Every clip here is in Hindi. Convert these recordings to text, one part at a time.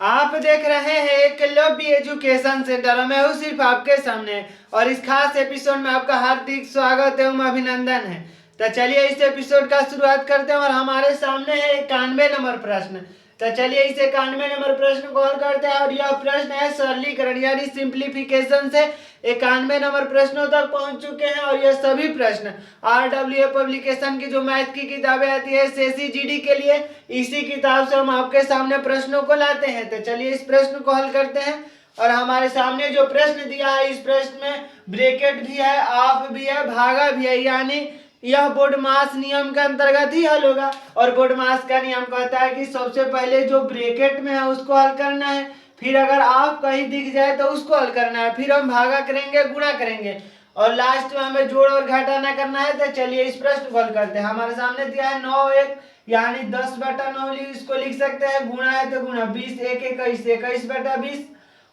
आप देख रहे हैं एकलव्य एजुकेशन सेंटर। मैं हूँ सिर्फ आपके सामने और इस खास एपिसोड में आपका हार्दिक स्वागत एवं अभिनंदन है। तो चलिए इस एपिसोड का शुरुआत करते हैं और हमारे सामने है 91 नंबर प्रश्न। तो चलिए इस 91 नंबर प्रश्न को हल करते हैं और यह प्रश्न है सरलीकरण यानी सिंप्लीफिकेशन से 91 नंबर प्रश्नों तक पहुंच चुके हैं और यह सभी प्रश्न RWA पब्लिकेशन की जो मैथ की किताबें आती है SSC/GD के लिए, इसी किताब से हम आपके सामने प्रश्नों को लाते हैं। तो चलिए इस प्रश्न को हल करते हैं और हमारे सामने जो प्रश्न दिया है इस प्रश्न में ब्रैकेट भी है, ऑफ भी है, भागा भी है, यानी यह बोडमास नियम के अंतर्गत ही हल होगा। और बोडमास का नियम कहता है कि सबसे पहले जो ब्रैकेट में है उसको हल करना है, फिर अगर आप कहीं दिख जाए तो उसको हल करना है, फिर हम भागा करेंगे, गुणा करेंगे और लास्ट में हमें जोड़ और घटाना करना है। तो चलिए इस प्रश्न को हल करते हैं। हमारे सामने दिया है 9 1 यानी 10/9 इसको लिख सकते हैं, गुणा है तो गुणा, 20 1 21 21/20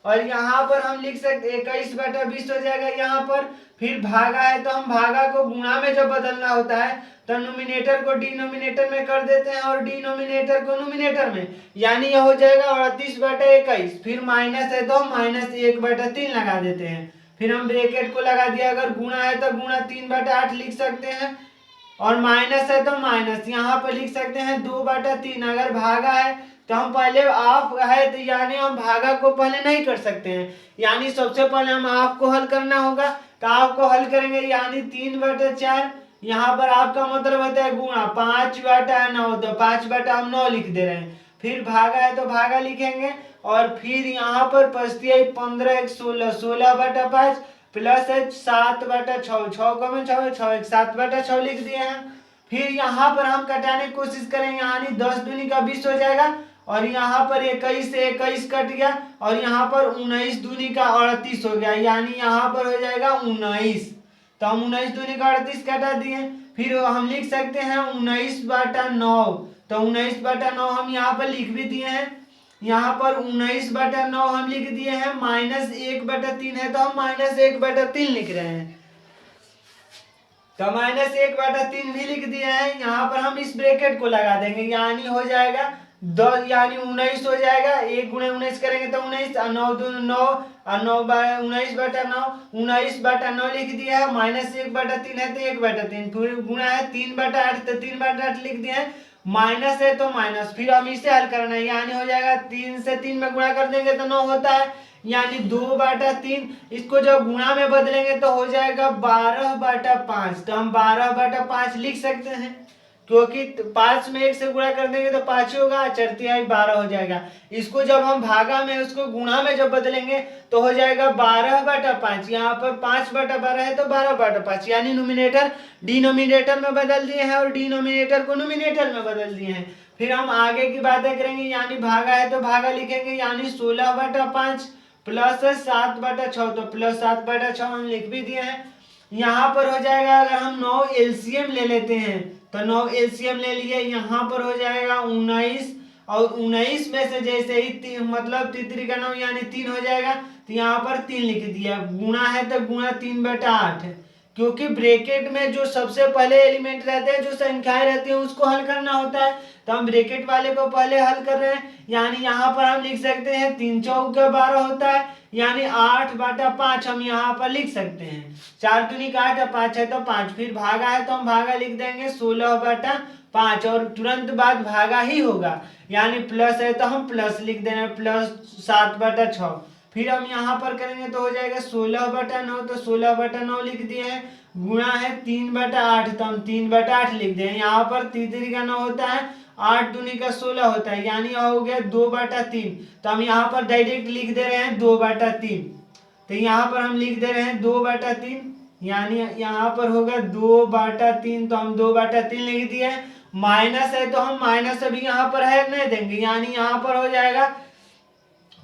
और यहाँ पर हम लिख सकते 21/20 हो जाएगा यहाँ पर। फिर भागा है तो हम भागा को गुणा में जब बदलना होता है तो नोमिनेटर को डिनोमिनेटर में कर देते हैं और डिनोमिनेटर को नोमिनेटर में, यानी यह हो जाएगा 38/21। फिर माइनस है तो हम -1/3 लगा देते हैं, फिर हम ब्रैकेट को लगा दिया। अगर गुणा है तो गुणा 3/8 लिख सकते हैं और माइनस है तो माइनस यहाँ पर लिख सकते हैं 2/3। अगर भागा है तो हम पहले आप है तो यानी हम भागा को पहले नहीं कर सकते हैं, यानी सबसे पहले हम आप को हल करना होगा। तो आप को हल करेंगे यानी 3/4, यहाँ पर आपका मतलब होता है गुणा 5/9, तो 5/9 लिख दे रहे हैं। फिर भागा है तो भागा लिखेंगे और फिर यहाँ पर बचती है 15 1 16, 16/5 प्लस है 7/6, 6 को में 6 6 7/6 लिख दिए हैं। फिर यहाँ पर हम कटाने की कोशिश करेंगे, यानी 10 दूनी का 20 हो जाएगा और यहाँ पर 21 से 21 कट गया और यहाँ पर 19 दूनी का 38 हो गया, यानी यहाँ पर हो जाएगा 19। तो हम 19 दूनी का 38 कटा दिए। फिर हम लिख सकते हैं 19/9, तो 19/9 हम यहाँ पर लिख भी दिए हैं। यहाँ पर 19/9 हम लिख दिए हैं, -1/3 है तो हम -1/3 लिख रहे हैं, तो -1/3 भी लिख दिए हैं। यहाँ पर हम इस ब्रैकेट को लगा देंगे, यानी हो जाएगा 10 यानी 19 हो जाएगा। 1 × 19 करेंगे तो 19 और 9 2 9 और 19/9 19/9 लिख दिया है। -1/3 है तो 1/3, फिर गुणा है 3/8 तो 3/8 लिख दिया है। माइनस है तो माइनस, फिर हम इसे हल करना है, यानी हो जाएगा 3 से 3 में गुणा कर देंगे तो 9 होता है, यानी 2/3। इसको जब गुणा में बदलेंगे तो हो जाएगा 12/5, तो हम 12/5 लिख सकते हैं, क्योंकि 5 में 1 से गुणा कर देंगे तो 5 होगा, 4 12 हो जाएगा। इसको जब हम भागा में उसको गुणा में जब बदलेंगे तो हो जाएगा 12/5। यहाँ पर 5/12 है तो 12/5, यानी नोमिनेटर डिनोमिनेटर में बदल दिए हैं और डिनोमिनेटर को नोमिनेटर में बदल दिए हैं। फिर हम आगे की बातें करेंगे, यानी भागा है तो भागा लिखेंगे, यानी 16/5 प्लस 7/6, तो प्लस 7/6 हम लिख भी दिए हैं। यहाँ पर हो जाएगा, अगर हम 9 LCM ले लेते हैं तो 9 LCM ले लिए, यहाँ पर हो जाएगा 19 और 19 में से जैसे ही मतलब 3 का 9 यानी 3 हो जाएगा, तो यहाँ पर 3 लिख दिया। गुणा है तो गुणा 3/8, क्योंकि ब्रैकेट में जो सबसे पहले एलिमेंट रहते हैं, जो संख्याएं रहती हैं उसको हल करना होता है, तो हम ब्रैकेट वाले को पहले हल कर रहे हैं। यानी यहाँ पर हम लिख सकते हैं 3 चौक 12 होता है, यानी 8/5 हम यहाँ पर लिख सकते हैं। 4 दूनी का 8 5 है तो 5, फिर भागा है तो हम भागा लिख देंगे 16/5 और तुरंत बाद भागा ही होगा, यानी प्लस है तो हम प्लस लिख देंगे, प्लस 7/6। फिर हम यहाँ पर करेंगे तो हो जाएगा 16/9, तो 16/9 लिख दिए हैं। गुणा है 3/8 तो हम 3/8 लिख दें। यहाँ पर 3 का 9 होता है, 8 दूनी का 16 होता है, यानी यह हो गया 2/3, तो हम यहाँ पर डायरेक्ट लिख दे रहे हैं 2/3। तो यहाँ पर हम लिख दे रहे हैं 2/3, यानी यहाँ पर होगा 2/3, तो हम 2/3 लिख दिए। माइनस है तो हम माइनस अभी यहाँ पर है नहीं देंगे, यानी यहाँ पर हो जाएगा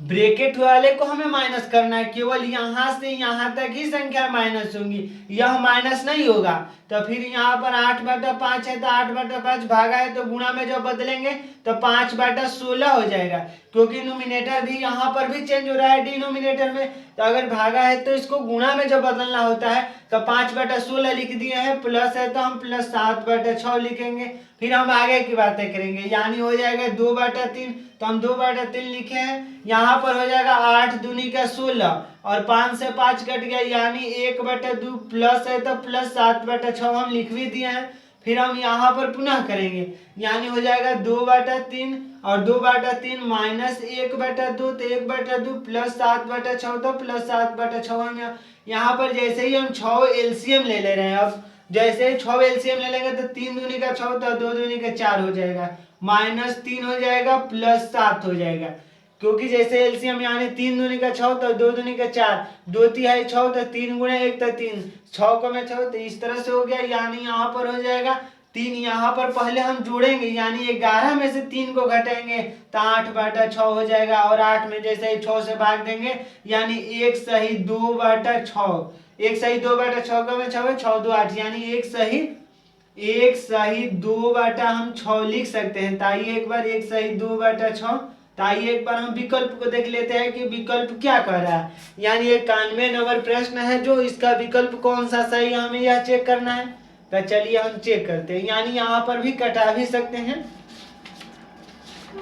ब्रैकेट वाले को हमें माइनस करना है, केवल यहाँ से यहाँ तक ही संख्या माइनस होंगी, यह माइनस नहीं होगा। तो फिर यहाँ पर 8/5 है तो 8/5 भागा है तो गुणा में जब बदलेंगे तो 5/16 हो जाएगा, क्योंकि नोमिनेटर भी यहाँ पर भी चेंज हो रहा है डिनोमिनेटर में। तो अगर भागा है तो इसको गुणा में जब बदलना होता है तो 5/16 लिख दिए हैं, प्लस है तो हम प्लस 7/6 लिखेंगे। फिर हम आगे की बातें करेंगे, यानी हो जाएगा 2/3, तो हम 2/3 लिखे हैं। यहाँ पर हो जाएगा 8 दूनी का 16 और 5 से 5 कट गया, यानी 1/2 प्लस है तो प्लस 7/6 हम लिख भी दिए हैं। फिर हम यहाँ पर पुनः करेंगे, यानी हो जाएगा 2/3 और 2/3 माइनस 1/2, तो 1/2 प्लस 7/6 तो प्लस 7/6। यहाँ पर जैसे ही हम 6 एलसीएम ले रहे हैं, अब जैसे ही 6 एलसीएम ले लेंगे तो 3 दूनी का 6 तो 2 दूनी का 4 हो जाएगा, -3 हो जाएगा प्लस 7 हो जाएगा, क्योंकि जैसे एलसीएम यानी 3 दूनी का 6 तो 2 दूनी का 4, 2 तिहाई 6 तो 3 गुणे 1 तो 3, 6 को में 6 तो इस तरह से हो गया। यानी यहाँ पर हो जाएगा 3, यहाँ पर पहले हम जोड़ेंगे, यानी 11 में से 3 को घटाएंगे तो 8/6 हो जाएगा, और 8 में जैसे ही 6 से भाग देंगे यानी 1 सही 2/6, 1 सही 2/6 को में 6 6 2 8, यानी 1 सही 2/6 लिख सकते हैं। ताइए एक बार 1 सही 2/6, ताइए एक बार हम विकल्प को देख लेते हैं कि विकल्प क्या कह रहा है। यानी 91 नंबर प्रश्न है, जो इसका विकल्प कौन सा सही है हमें यह चेक करना है। तो चलिए हम चेक करते हैं, यानी यहाँ पर भी कटा भी सकते हैं।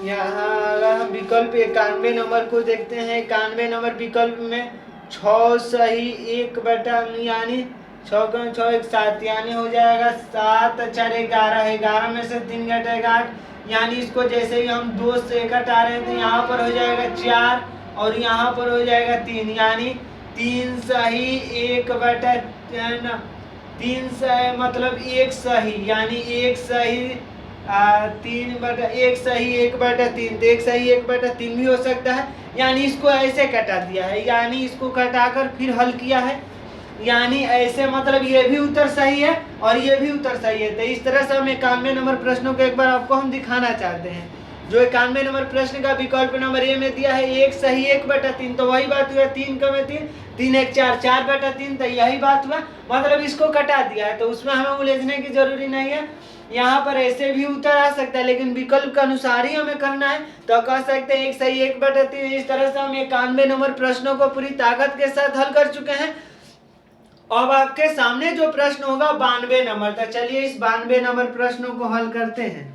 यहाँ अगर हम विकल्प 91 नंबर को देखते हैं, 91 नंबर विकल्प में 6 सही 1/, यानी 6 को 6 1 7, यानी हो जाएगा 7 4 11, 11 में से 3 घटेगा 8, यानी इसको जैसे ही हम 2 से घटा रहे हैं तो यहाँ पर हो जाएगा 4 और यहाँ पर हो जाएगा 3, यानी 3 सही 3 सही मतलब 1 सही, यानी 1 सही 1 सही 1/3, तो 1 सही 1/3 भी हो सकता है। यानी इसको ऐसे कटा दिया है, यानी इसको कटाकर फिर हल किया है, यानी ऐसे मतलब ये भी उत्तर सही है और ये भी उत्तर सही है। तो इस तरह से हम 91 नंबर प्रश्नों को एक बार आपको हम दिखाना चाहते हैं। जो 91 नंबर प्रश्न का विकल्प नंबर ए में दिया है 1 सही 1/3, तो वही बात हुआ 3 का में 3, 3 1 4, 4/3, तो यही बात हुआ, मतलब इसको कटा दिया है, तो उसमें हमें उलझने की जरूरी नहीं है। यहाँ पर ऐसे भी उत्तर आ सकता है, लेकिन विकल्प के अनुसार ही हमें करना है, तो कह सकते हैं 1 सही 1/3। इस तरह से हम 91 नंबर प्रश्नों को पूरी ताकत के साथ हल कर चुके हैं। अब आपके सामने जो प्रश्न होगा 92 नंबर, तो चलिए इस 92 नंबर प्रश्नों को हल करते हैं।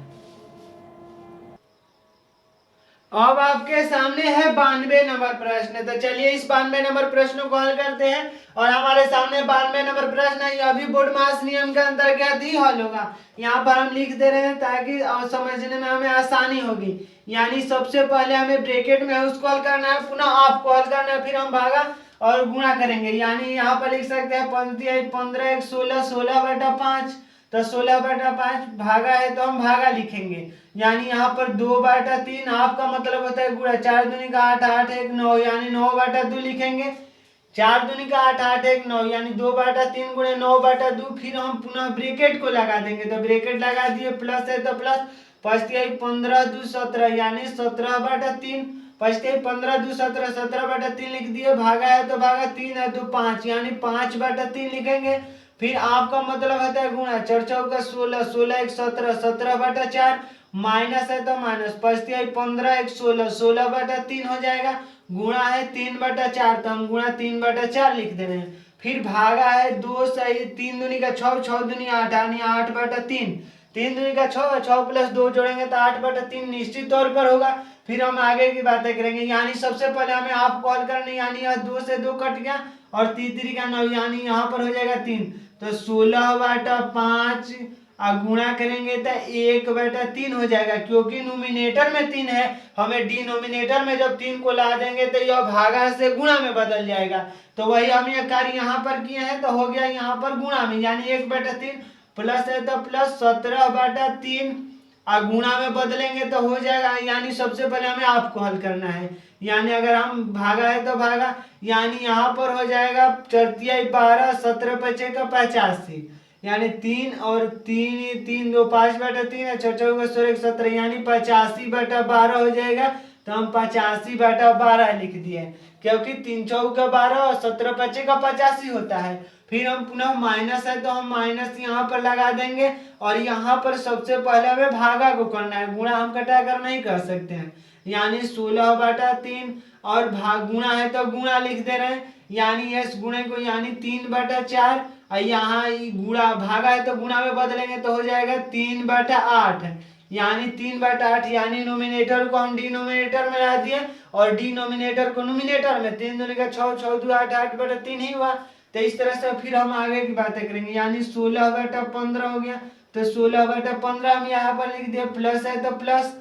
अब आपके सामने है 92 नंबर प्रश्न, तो चलिए इस 92 नंबर प्रश्नों को हल करते हैं। और हमारे सामने 92 नंबर प्रश्न है, यह भी बोर्ड मास नियम के अंतर्गत ही हल होगा। यहाँ पर हम लिख दे रहे हैं ताकि समझने में हमें आसानी होगी। यानी सबसे पहले हमें ब्रैकेट में उसको हल करना है, पुनः आपको हल करना है, फिर हम भागा और गुणा करेंगे। यानी यहाँ पर लिख सकते हैं 15 1 16, 16/5, तो 16/5 भागा है तो हम भागा लिखेंगे। यानी यहाँ पर 2/3, आपका मतलब होता है गुणा, 4 दूनी का 8, 8 1 9, यानी 9/2 लिखेंगे। 4 दूनी का 8, 8 1 9, यानी 2/3 गुणे 9/2। फिर हम पुनः ब्रैकेट को लगा देंगे, तो ब्रैकेट लगा दिए, प्लस है तो प्लस, 15 2 17, यानी 17/3, 15 2 17, 17/3 लिख दिए। भागा है तो भागा, 3 है तो 5, यानी 5/3 लिखेंगे। फिर आपका मतलब होता है गुणा, 4 4 16, 16 1 17, 17/4, माइनस है तो माइनस, 15 1 16, 16/3 हो जाएगा। गुणा है 3/4, तो हम गुणा 3/4 लिख दे रहे हैं। फिर भागा है 2 सही 3 दूनी का 6, 6 दूनी 8, यानी 8/3, 3 दूनी का 6, 6 प्लस 2 जोड़ेंगे तो 8/3 निश्चित तौर पर होगा। फिर हम आगे की बातें करेंगे। यानी सबसे पहले हमें आप कॉल करने, यानी यह 2 से 2 कट गया और 3 का 9, यानी यहाँ पर हो जाएगा 3, तो 16/5 गुणा करेंगे तो 1/3 हो जाएगा। क्योंकि नोमिनेटर में 3 है, हमें डिनोमिनेटर में जब 3 को ला देंगे तो यह भागा से गुणा में बदल जाएगा। तो वही हम ये कार्य यहाँ पर किए हैं, तो हो गया यहाँ पर गुणा में, यानी 1/3, प्लस है तो प्लस 17/3 गुणा में बदलेंगे तो हो जाएगा। यानी सबसे पहले हमें आपको हल करना है, यानी अगर हम भागा है तो भागा, यानी यहाँ पर हो जाएगा 4 12, 17 5 का 85, यानी 3 और 3 3 2 5/3 है, 4 4 16 17, यानी 85/12 हो जाएगा। तो हम 85/12 लिख दिए, क्योंकि 3 4 का 12 और 17 5 का 85 होता है। फिर हम पुनः माइनस है तो हम माइनस यहाँ पर लगा देंगे, और यहाँ पर सबसे पहले हमें भागा को करना है, गुणा हम घटा कर नहीं कर सकते हैं। यानी 16/3 और भाग गुणा है तो गुणा लिख दे रहे हैं, यानी इस गुणे को, यानी 3/4 और यहाँ गुणा भागा है तो गुणा में बदलेंगे तो हो जाएगा 3/8, यानी 3/8, यानी नोमिनेटर को हम डिनोमिनेटर में ला दिए और डिनोमिनेटर को नोमिनेटर में। 3 दूनी का 6, 6 2 8, 8/3 ही हुआ। तो इस तरह से फिर हम आगे की बातें करेंगे, यानी 16/15 हो गया। तो 16/15 हम यहाँ पर लिख दिए, प्लस है तो प्लस,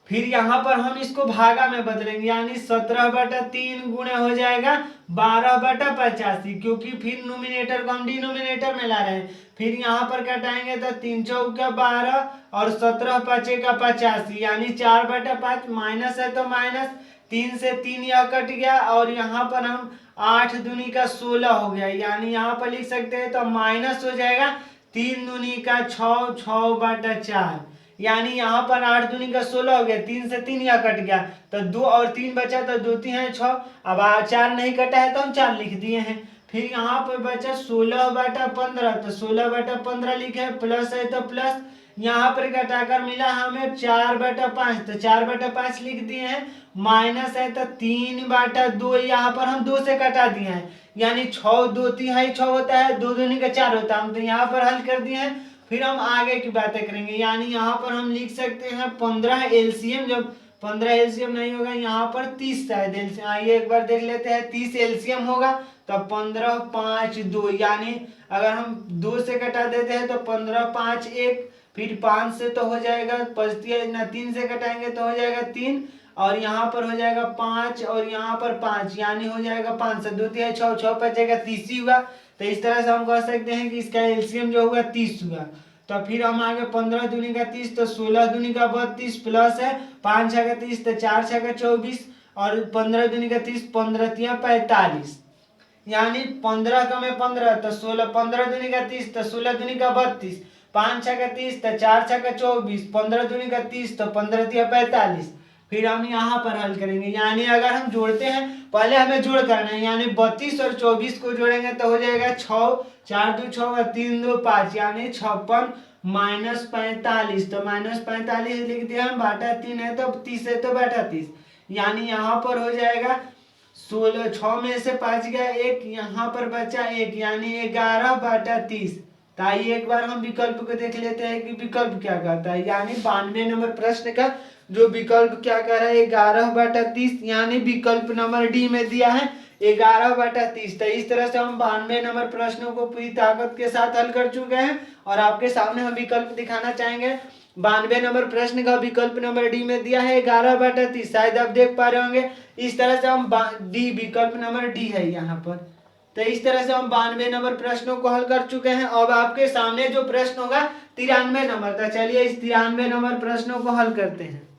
फिर यहाँ पर हम इसको भागा में बदलेंगे, यानी 17/3 गुणे हो जाएगा 12/85, क्योंकि फिर नोमिनेटर को हम डिनोमिनेटर में ला रहे हैं। फिर यहाँ पर घटाएंगे तो 3 चौका 12 और 17 5 का 85, यानी 4/5, माइनस है तो माइनस, 3 से 3 यह कट गया और यहाँ पर हम 8 दूनी का 16 हो गया, यानी यहाँ पर लिख सकते हैं तो माइनस हो जाएगा 3 दूनी का 6, 6/4, यानी यहाँ पर 8 दूनी का 16 हो गया, 3 से 3 यह कट गया तो 2 और 3 बचा तो 2 3 है 6, अब 4 नहीं कटा है तो हम 4 लिख दिए हैं। फिर यहाँ पर बचा 16/15, तो 16/15 लिखे, प्लस है तो प्लस, यहाँ पर घटाकर मिला हमें 4/5, तो 4/5 लिख दिए हैं, माइनस है तो 3/2, यहाँ पर हम 2 से कटा दिए हैं, यानी 6 2 3 6 होता है, 2 दूनी का 4 होता है, हम तो यहाँ पर हल कर दिए हैं। फिर हम आगे की बातें करेंगे, यानी यहाँ पर हम लिख सकते हैं 15 एलसीएम, जब 15 एलसीएम नहीं होगा यहाँ पर 30 शायद एलसीएम, आइए एक बार देख लेते हैं, 30 एलसीएम होगा तो 15 5 2, यानी अगर हम 2 से कटा देते हैं तो 15 5 1, फिर 5 से तो हो जाएगा 3 से कटाएंगे तो हो जाएगा 3, और यहाँ पर हो जाएगा 5 और यहाँ पर 5, यानी हो जाएगा 5 से 2 3 6, 6 बचेगा 30 ही हुआ। तो इस तरह से हम कह सकते हैं कि इसका एलसीएम जो होगा 30 हुआ। तो फिर हम आगे 15 दूनी का 30, तो 16 दूनी का 32, प्लस है 5 6 का 30, तो 4 6 का 24, और 15 दूनी का 30, 15 3 45, यानी 15 का में 15 तो 16, 15 दूनी का 30 तो 16 दूनी का 32, 5 6 का 30 तो 4 6 का 24, 15 दूनी का 30 तो 15 3 45। फिर हम यहाँ पर हल करेंगे, यानी अगर हम जोड़ते हैं, पहले हमें जोड़ करना है, यानी 32 और 24 को जोड़ेंगे तो हो जाएगा 6, 4 2 6 और 3 2 5, यानी 56 माइनस 45, तो माइनस 45 लिख दिया हम, बाटा 3 है तो 30 है तो बाटा 30, यानी यहाँ पर हो जाएगा 16, 6 में से 5 गया 1, यहाँ पर बचा 1, यानी 11/30। तो आइए एक बार हम विकल्प को देख लेते हैं कि विकल्प क्या कहता है, यानी 92 नंबर प्रश्न का जो विकल्प क्या कह रहा है 11/30, यानी विकल्प नंबर डी में दिया है 11/30। तो इस तरह से हम 92 नंबर प्रश्नों को पूरी ताकत के साथ हल कर चुके हैं और आपके सामने हम विकल्प दिखाना चाहेंगे। 92 नंबर प्रश्न का विकल्प नंबर डी में दिया है 11/30, शायद आप देख पा रहे होंगे। इस तरह से हम डी, विकल्प नंबर डी है यहाँ पर। तो इस तरह से हम 92 नंबर प्रश्नों को हल कर चुके हैं। अब आपके सामने जो प्रश्न होगा 93 नंबर का, चलिए इस 93 नंबर प्रश्नों को हल करते हैं।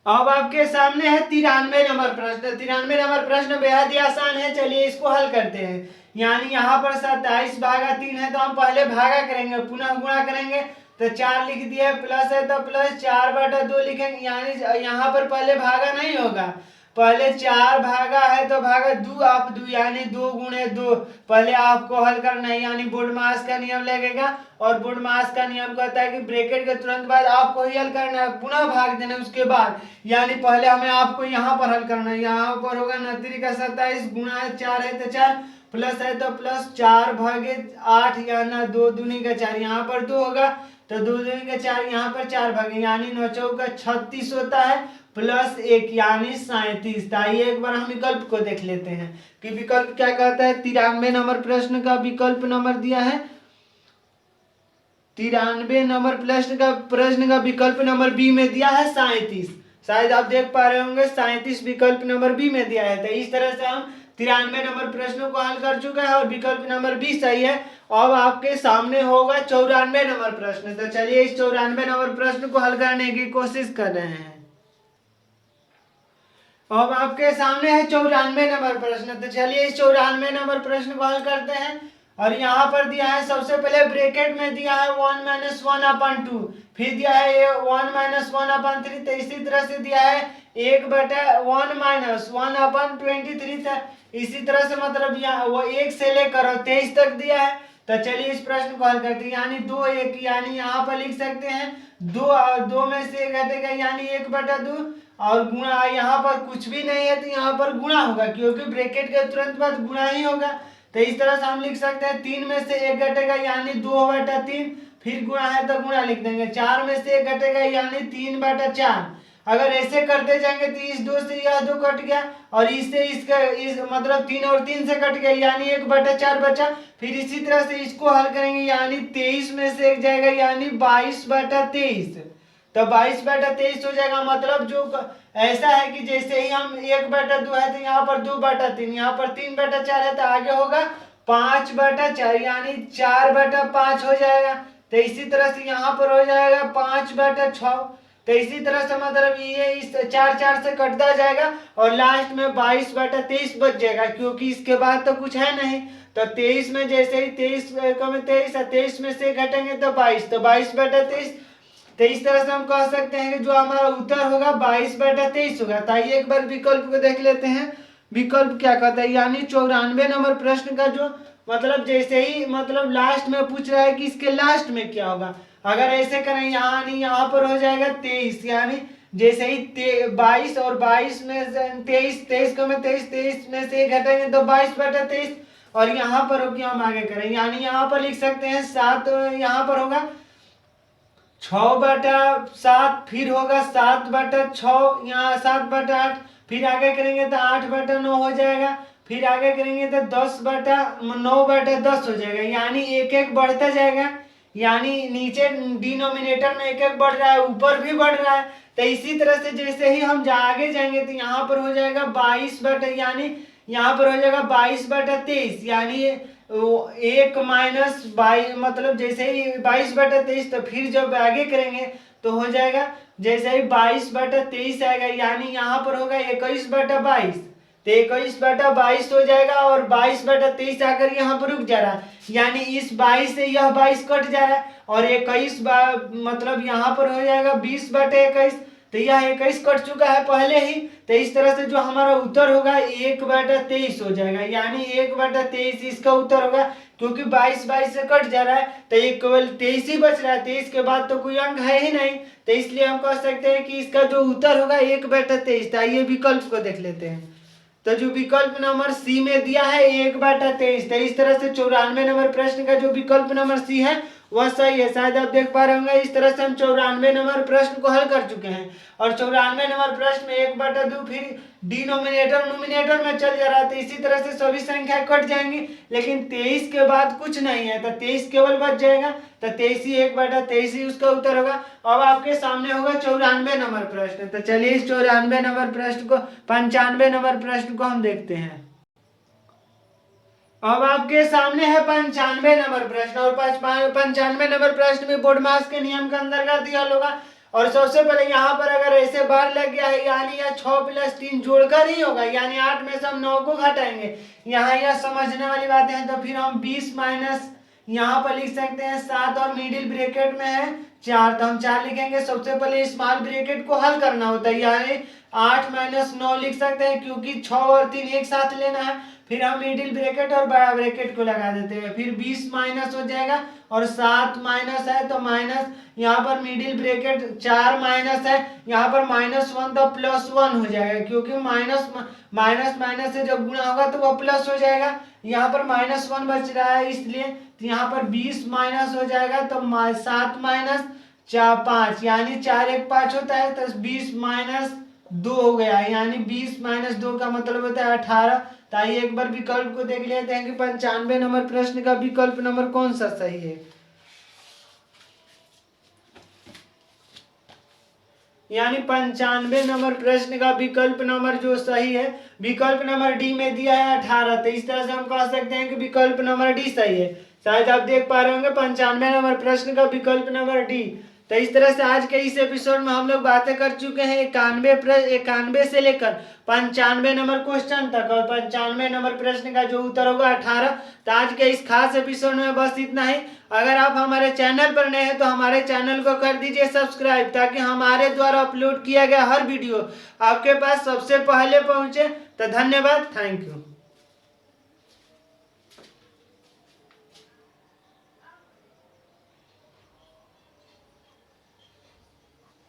अब आपके सामने है 93 नंबर प्रश्न। 93 नंबर प्रश्न बेहद ही आसान है, चलिए इसको हल करते हैं। यानी यहाँ पर 27/3 है तो हम पहले भागा करेंगे, पुनः गुणा करेंगे तो 4 लिख दिया, प्लस है तो प्लस 4/2 लिखेंगे, यानी यहाँ पर पहले भागा नहीं होगा, पहले 4 भागा है तो भागा 2 आप 2, यानी 2 गुणे 2, पहले आपको हल करना है, यानी बुडमास का नियम लगेगा और बुडमास का नियम कहता है कि ब्रैकेट के तुरंत बाद आपको ही हल करना है, पुनः भाग देना उसके बाद, यानी पहले हमें आपको यहाँ पर हल करना है। यहाँ पर होगा 29 का 27 गुणा 4 है तो 4, प्लस है तो प्लस 4/8, यानी 2 दूनी का 4, यहाँ पर 2 होगा तो 2 दूनी का 4, यहाँ पर 4 भागे, यानी 9 चौका 36 होता है, प्लस 1 यानी 37। आइए एक बार हम विकल्प को देख लेते हैं कि विकल्प क्या कहता है। 93 नंबर प्रश्न का विकल्प नंबर दिया है, 93 नंबर प्रश्न का विकल्प नंबर बी में दिया है 37, शायद आप देख पा रहे होंगे 37 विकल्प नंबर बी में दिया है। तो इस तरह से हम 93 नंबर प्रश्नों को हल कर चुका है और विकल्प नंबर बी सही है। अब आपके सामने होगा 94 नंबर प्रश्न, तो चलिए इस 94 नंबर प्रश्न को हल करने की कोशिश कर रहे हैं। अब आपके सामने है 94 नंबर प्रश्न, तो चलिए इस 94 नंबर प्रश्न को हल करते हैं। और यहाँ पर दिया है, सबसे पहले ब्रैकेट में दिया है 1 - 1/2, फिर दिया है 1 - 1/3, तो इसी तरह से दिया है 1/1 - 1/23, इसी तरह से मतलब यहाँ वो 1 से लेकर 23 तक दिया है। तो चलिए इस प्रश्न को हल करते हैं। यानी 2 1, यानी यहाँ पर लिख सकते हैं 2 और 2 में से घटेगा यानी 1/2, और गुणा यहाँ पर कुछ भी नहीं है तो यहाँ पर गुणा होगा, क्योंकि ब्रैकेट के तुरंत बाद गुणा ही होगा। तो इस तरह से हम लिख सकते हैं 3 में से 1 घटेगा यानी 2/3, फिर गुणा है तो गुणा लिख देंगे। 4 में से 1 घटेगा यानी 3/4। अगर ऐसे करते जाएंगे तो इस 2 से यह 2 कट गया, और इससे इसका इस मतलब 3 और 3 से कट गया यानी 1/4 बचा। फिर इसी तरह से इसको हल करेंगे यानी 23 में से 1 जाएगा यानी 22/23। तो 22/23 हो जाएगा। मतलब जो ऐसा है कि जैसे ही हम 1/2 है तो यहाँ पर 2/3, यहाँ पर 3/4 है तो आगे होगा 5/4 यानी 4/5 हो जाएगा। तो इसी तरह से यहाँ पर हो जाएगा 5/6। तो इसी तरह से मतलब ये इस 4 से कटता जाएगा और लास्ट में 22/23 बच जाएगा, क्योंकि इसके बाद तो कुछ है नहीं। तो 23 में जैसे ही 23 में 23 में से घटेंगे तो 22, तो 22/23। तो इस तरह से हम कह सकते हैं कि जो हमारा उत्तर होगा 22/23 होगा। तो आइए एक बार विकल्प को देख लेते हैं, विकल्प क्या कहता है। यानी 94 नंबर प्रश्न का जो मतलब जैसे ही मतलब लास्ट में पूछ रहा है कि इसके लास्ट में क्या होगा। अगर ऐसे करें यहाँ नहीं, यहाँ पर हो जाएगा 23, यानी जैसे ही 22 और 22 में 23 को में 23 में से घटेंगे तो 22/23, और यहाँ पर होगी हम आगे करें यानी यहाँ पर लिख सकते हैं 7, यहाँ पर होगा 6/7, फिर होगा 7/6, यहाँ 7/8, फिर आगे करेंगे तो 8/9 हो जाएगा, फिर आगे करेंगे तो 9/10 हो जाएगा। यानी एक एक बढ़ता जाएगा, यानी नीचे डिनोमिनेटर में एक एक बढ़ रहा है, ऊपर भी बढ़ रहा है। तो इसी तरह से जैसे ही हम आगे जाएंगे तो यहाँ पर हो जाएगा 22 यानी यहाँ पर हो जाएगा 22/23, यानी 1 माइनस 22, मतलब जैसे ही 22/23। तो फिर जब आगे करेंगे तो हो जाएगा जैसे ही 22/23 आएगा यानी यहाँ पर होगा 21/22। तो 21/22 हो जाएगा, और 22/23 आकर यहाँ पर रुक जा रहा है, यानी इस 22 से यह 22 कट जा रहा है, और 21 मतलब यहाँ पर हो जाएगा 20/21। तो यह 21 कट चुका है पहले ही। तो इस तरह से जो हमारा उत्तर होगा 1/23 हो जाएगा, यानी 1/23 इसका उत्तर होगा, क्योंकि 22 से कट जा रहा है तो एक केवल 23 ही बच रहा है, 23 के बाद तो कोई अंक है ही नहीं। तो इसलिए हम कह सकते हैं कि इसका जो उत्तर होगा 1/23। तो आइए विकल्प को देख लेते हैं। तो जो विकल्प नंबर सी में दिया है 1/23। तो इस तरह से 94 नंबर प्रश्न का जो विकल्प नंबर सी है वह सही है। शायद आप देख पा रहे होंगे, इस तरह से हम 94 नंबर प्रश्न को हल कर चुके हैं। और 94 नंबर प्रश्न में 1/2 फिर डिनोमिनेटर नोमिनेटर में चल जा रहा है, तो इसी तरह से सभी संख्या कट जाएंगी, लेकिन 23 के बाद कुछ नहीं है तो 23 केवल बच जाएगा। तो 23 ही 1/23 ही उसका उत्तर होगा। अब आपके सामने होगा 94 नंबर प्रश्न। तो चलिए इस 94 नंबर प्रश्न को 95 नंबर प्रश्न को हम देखते हैं। अब आपके सामने है 95 नंबर प्रश्न, और 95 नंबर प्रश्न में बोर्ड मास के नियम के अंतर्गत दिया होगा। और सबसे पहले यहाँ पर अगर ऐसे बार लग गया है यानी यह 6 + 3 जोड़कर ही होगा, यानी 8 में से हम 9 को घटाएंगे। यहाँ यह समझने वाली बातें हैं। तो फिर हम 20 माइनस यहाँ पर लिख सकते हैं 7, और मिडिल ब्रैकेट में है 4, तो हम 4 लिखेंगे। सबसे पहले स्मॉल ब्रैकेट को हल करना होता है, यानी 8 - 9 लिख सकते हैं, क्योंकि 6 और 3 एक साथ लेना है। फिर हम मिडिल ब्रैकेट और बड़ा ब्रैकेट को लगा देते हैं। फिर 20 माइनस हो जाएगा, और 7 माइनस है तो माइनस, यहाँ पर मिडिल ब्रैकेट 4 माइनस है, यहाँ पर -1 तो +1 हो जाएगा, क्योंकि माइनस से जब गुणा होगा तो वह प्लस हो जाएगा। यहाँ पर -1 बच रहा है इसलिए, तो यहाँ पर 20 माइनस हो जाएगा तो 7 माइनस 5, यानी 4 1 5 होता है, तो 20 - 2 हो गया, यानी 20 - 2 का मतलब होता है 18। तो आइए एक बार विकल्प को देख लेते हैं कि 95 नंबर प्रश्न का विकल्प नंबर कौन सा सही है। यानी 95 नंबर प्रश्न का विकल्प नंबर जो सही है, विकल्प नंबर डी में दिया है 18। तो इस तरह से हम कह सकते हैं कि विकल्प नंबर डी सही है। शायद आप देख पा रहे होंगे 95 नंबर प्रश्न का विकल्प नंबर डी। तो इस तरह से आज के इस एपिसोड में हम लोग बातें कर चुके हैं 91 से लेकर 95 नंबर क्वेश्चन तक, और 95 नंबर प्रश्न का जो उत्तर होगा 18। तो आज के इस खास एपिसोड में बस इतना ही। अगर आप हमारे चैनल पर नए हैं तो हमारे चैनल को कर दीजिए सब्सक्राइब, ताकि हमारे द्वारा अपलोड किया गया हर वीडियो आपके पास सबसे पहले पहुंचे। तो धन्यवाद, थैंक यू।